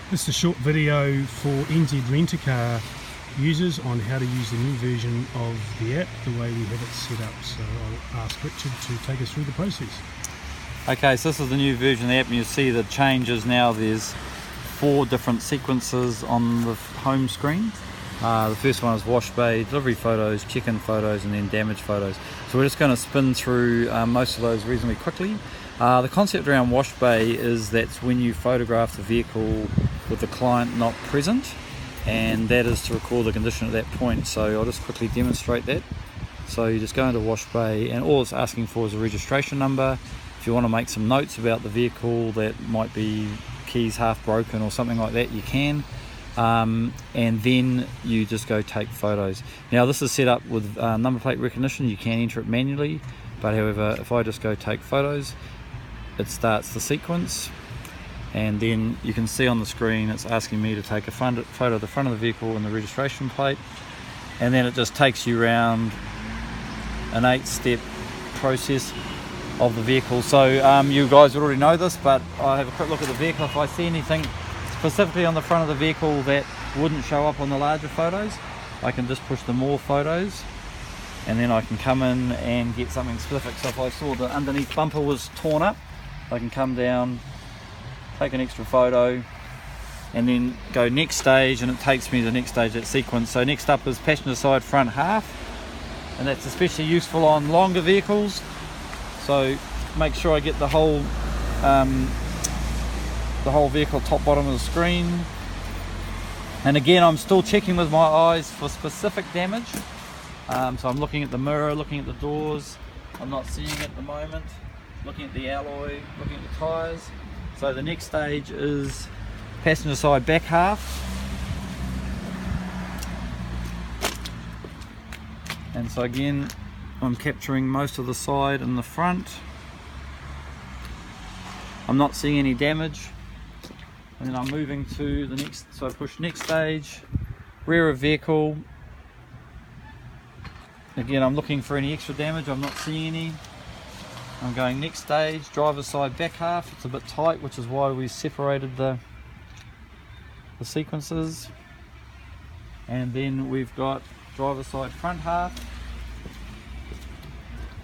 This is a short video for NZ Rent-A-Car users on how to use the new version of the app the way we have it set up. So I'll ask Richard to take us through the process. Okay, so this is the new version of the app, and you'll see the changes now. There's 4 different sequences on the home screen. The first one is Washbay, delivery photos, check-in photos, and then damage photos. So we're just going to spin through most of those reasonably quickly. The concept around Washbay is that's when you photograph the vehicle with the client not present, and that is to record the condition at that point. So I'll just quickly demonstrate that. So you just go into Washbay, and all it's asking for is a registration number. If you want to make some notes about the vehicle that might be keys half broken or something like that, you can. And then you just go take photos. Now this is set up with number plate recognition. You can enter it manually, but however, if I just go take photos, it starts the sequence, and then you can see on the screen it's asking me to take a photo of the front of the vehicle and the registration plate, and then it just takes you around an 8-step process of the vehicle. So you guys already know this, but I have a quick look at the vehicle. If I see anything specifically on the front of the vehicle that wouldn't show up on the larger photos, I can just push the more photos, and then I can come in and get something specific. So if I saw the underneath bumper was torn up, I can come down, take an extra photo, and then go next stage, and it takes me to the next stage, that sequence. So next up is passenger side front half, and that's especially useful on longer vehicles. So make sure I get the whole vehicle top bottom of the screen. And again, I'm still checking with my eyes for specific damage. So I'm looking at the mirror, looking at the doors. I'm not seeing it at the moment. Looking at the alloy, looking at the tyres. So the next stage is passenger side back half. And so again, I'm capturing most of the side and the front. I'm not seeing any damage. And then I'm moving to the next, so I push next stage, rear of vehicle. Again, I'm looking for any extra damage, I'm not seeing any. I'm going next stage, driver's side back half. It's a bit tight, which is why we separated the sequences. And then we've got driver's side front half.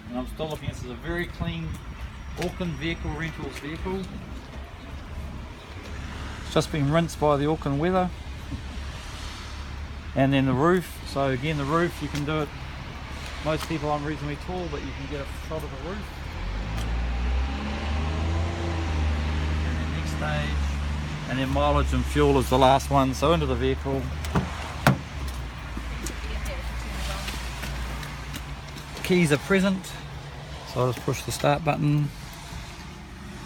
And I'm still looking, this is a very clean Auckland vehicle, rentals vehicle. It's just been rinsed by the Auckland weather. And then the roof, so again the roof, you can do it, most people aren't reasonably tall, but you can get a shot of the roof. And then next stage, and then mileage and fuel is the last one, so into the vehicle. Keys are present, so I'll just push the start button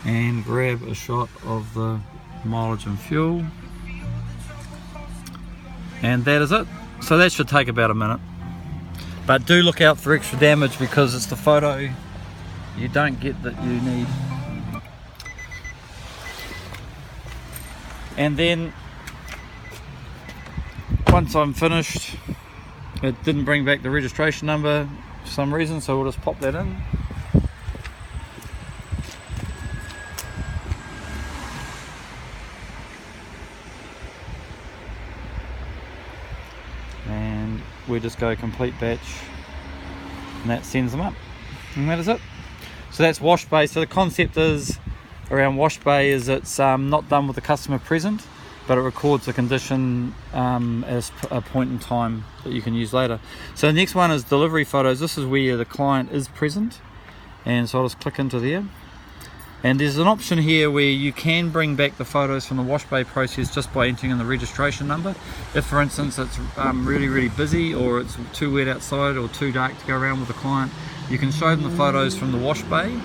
and grab a shot of the mileage and fuel, and that is it. So that should take about a minute, but do look out for extra damage because it's the photo you don't get that you need. And then once I'm finished, it didn't bring back the registration number for some reason, so we'll just pop that in. And we just go complete batch, and that sends them up, and that is it. So that's Washbay. So the concept is around Washbay is it's not done with the customer present, but it records the condition as a point in time that you can use later. So the next one is delivery photos. This is where the client is present, and so I'll just click into there. And there's an option here where you can bring back the photos from the Washbay process just by entering in the registration number. If for instance it's really busy, or it's too wet outside or too dark to go around with the client, you can show them the photos from the Washbay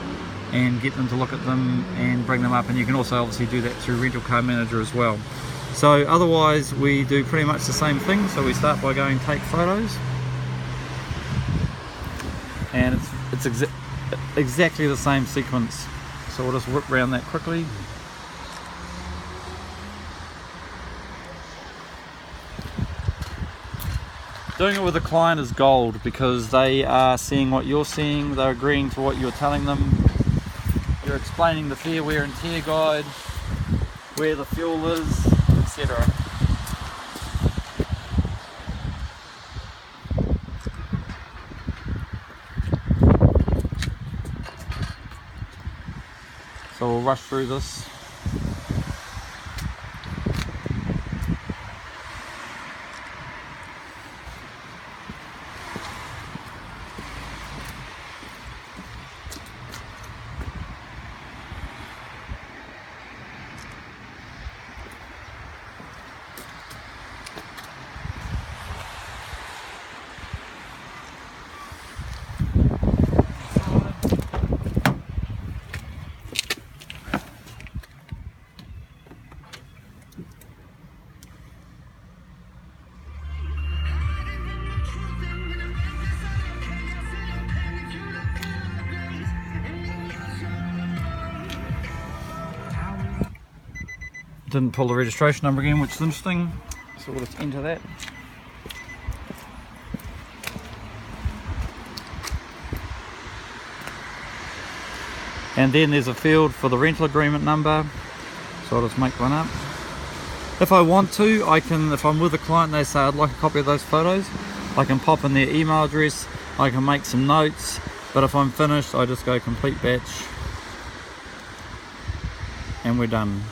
and get them to look at them and bring them up. And you can also obviously do that through Rental Car Manager as well. So otherwise we do pretty much the same thing. So we start by going take photos, and it's exactly the same sequence. So we'll just whip around that quickly. Doing it with the client is gold because they are seeing what you're seeing, they're agreeing to what you're telling them. You're explaining the fair wear and tear guide, where the fuel is, etc. So we'll rush through this. Didn't pull the registration number again, which is interesting, so we'll just enter that. And then there's a field for the rental agreement number, so I'll just make one up. If I want to, I can, if I'm with a client and they say I'd like a copy of those photos, I can pop in their email address, I can make some notes, but if I'm finished I just go complete batch and we're done.